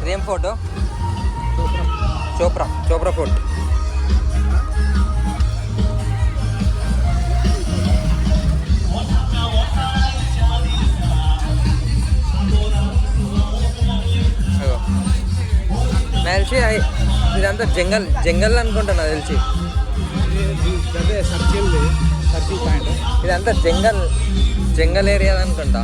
ఇదేం photo? Chopra fort. తెలిసి ఇదంతా జంగల్ అనుకుంటా నాకు తెలిసి. ఇదంతా జంగల్ ఏరియా అనుకుంటా.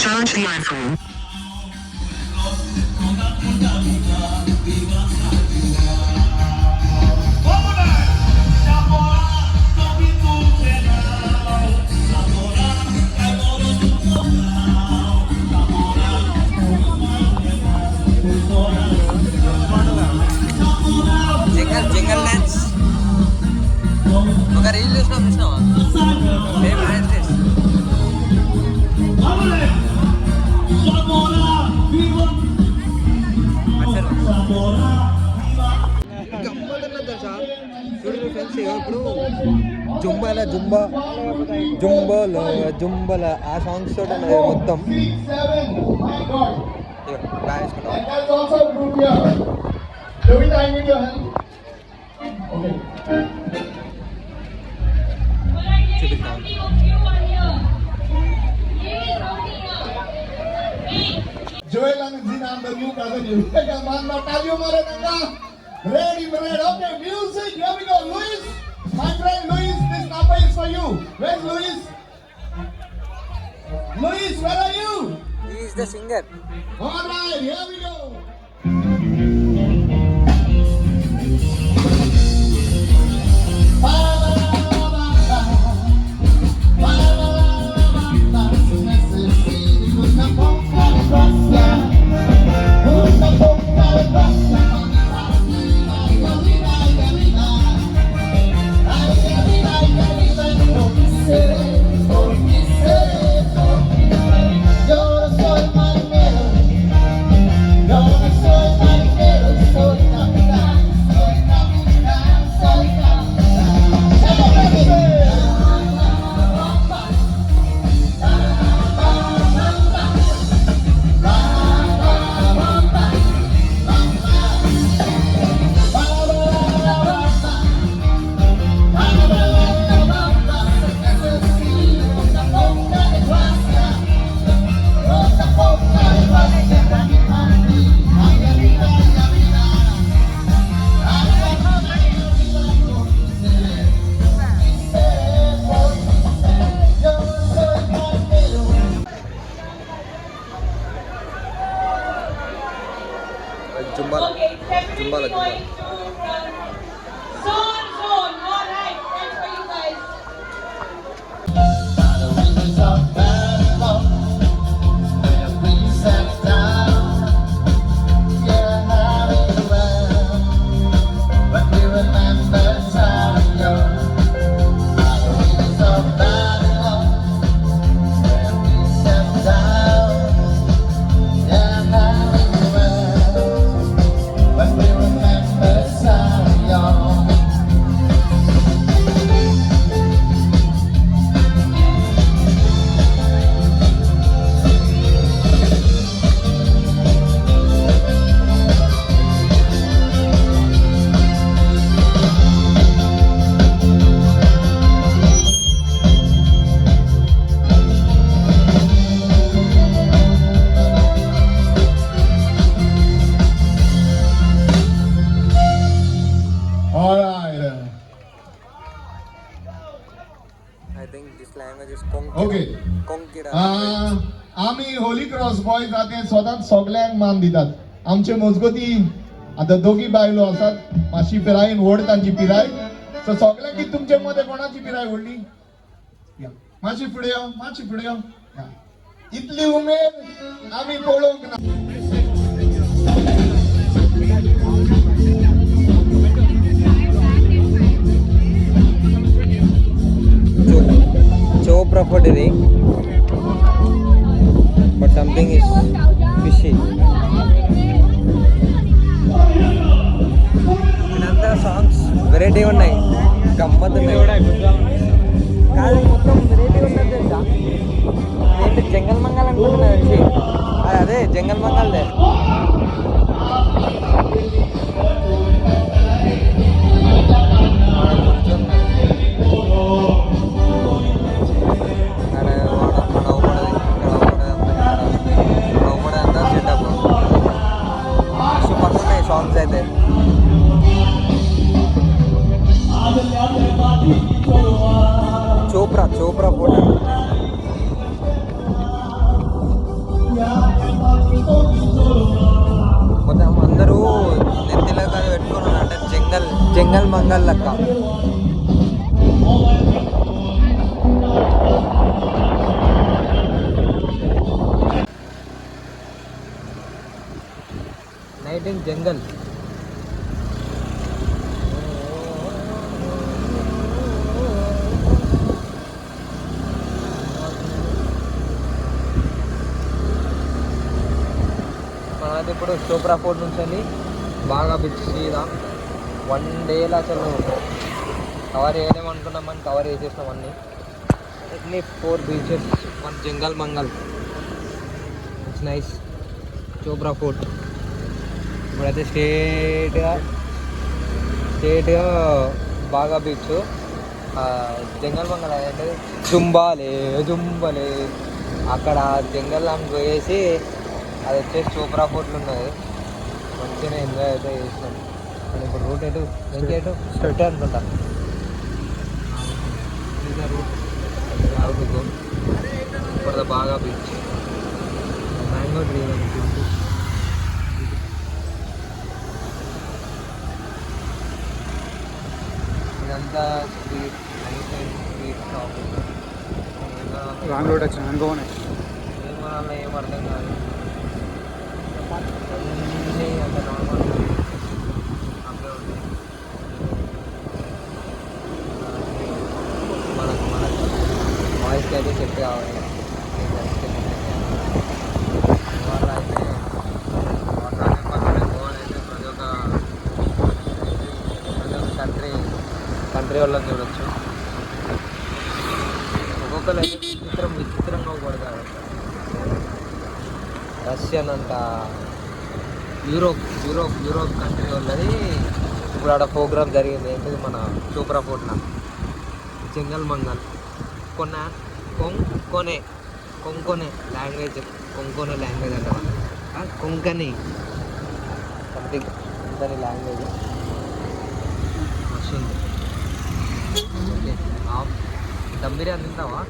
Charge the iPhone. Jungle dance ఒక రీల్ చూసినావా? మేము డాన్స్ చేసి చూడండి ఫ్రెండ్స్. ఇప్పుడు జుంబల ఆ సాంగ్స్ తోటి మొత్తం చూపిస్తాను. Joel ang zinamber yung kagad yun. Teka, man, tayo mo rin ang ready. Okay, music, here we go. Luis, my friend Luis, this number is for you. Where's Luis? Luis, where are you? He is the singer. All right, here we go. Jumbala. Zone, all right, that's for you guys. Okay. आम्ही Holi cross boys जाते स्वतःच सगळ्यांक मान दितात. आमचे मजगती आता दोघी बायलो आसात, मातशी पिरायेन व्हड तांची पिराय. सो सगळ्यांक तुमचे मध्ये कोणाची पिराय व्हडली? मातशी फुडें यो, मातशी फुडें यो. इतली उमेद आम्ही पळोवंक ना. Chopra for the but something is fishy. Variety ఉన్నాయి, గమ్మత్ ఉన్నాయి. కాదు మొత్తం వెరైటీ ఉన్నది తెలుసా? ఏంటి జంగల్ మంగల్ అనుకుంటున్నా తెలిసి, అదే జంగల్ మంగల్దే. సాంగ్స్ అయితే చోప్రా ఫోటో మొత్తం అందరూ నెత్తిలో కాదు పెట్టుకున్నాను అంటే జంగల్ మంగల్ లెక్క. నైట్ ఇన్ జంగల్. మనమైతే ఇప్పుడు చోప్రా ఫోర్ట్ నుంచి వెళ్ళి బాగా బీచ్ సీదా 1 డేలో అసలు కవర్ చేయలేమనుకున్నామని కవర్ చేసేసినాం అన్నీ 4 beaches, 1 jungle Mangal. It's nice. Chopra fort ఇప్పుడైతే స్టేట్గా బాగా బీచ్. జంగల్ మంగల్ అంటే జుంబలే అక్కడ జంగల్ అని పోయేసి అది వచ్చేసి చోప్రా ఫోర్ట్లు ఉన్నది. మంచిగా ఎంజాయ్ అయితే చేసినాం. కానీ ఇప్పుడు రూట్ ఎటు స్ట్రెట్ అనుకుంటా. రూట్ ఇప్పుడు బాగా బీచ్, మ్యాంగో ట్రీ ఇదంతా street, night street shopping. Wrong road వచ్చిన అనుకోనే ఏమన్నా ఏం అర్థం కాదు. అన్నీ అంత నార్మల్ అప్పుడే ఉంటాయి. మనకు వాయిస్కి అయితే సెట్ కావాలి. వాళ్ళ అయితే గోవా అయితే ప్రతి ఒక్క కంట్రీ వాళ్ళని చూడొచ్చు. ఒక్కొక్కరు అయితే విచిత్రంగా పడతారు. రష్యన్ అంట, యూరోప్ కంట్రీ వాళ్ళది. ఇప్పుడు ఆడ ప్రోగ్రామ్ జరిగింది ఏంటిది మన చోప్రా ఫోర్ట్లో జంగల్ మంగల్. కొంకొనే లాంగ్వేజ్ అంట, కొంకని సంథింగ్ దాని లాంగ్వేజ్ వస్తుంది. ఓకే, దమ్ బిర్యానీ తింటావా?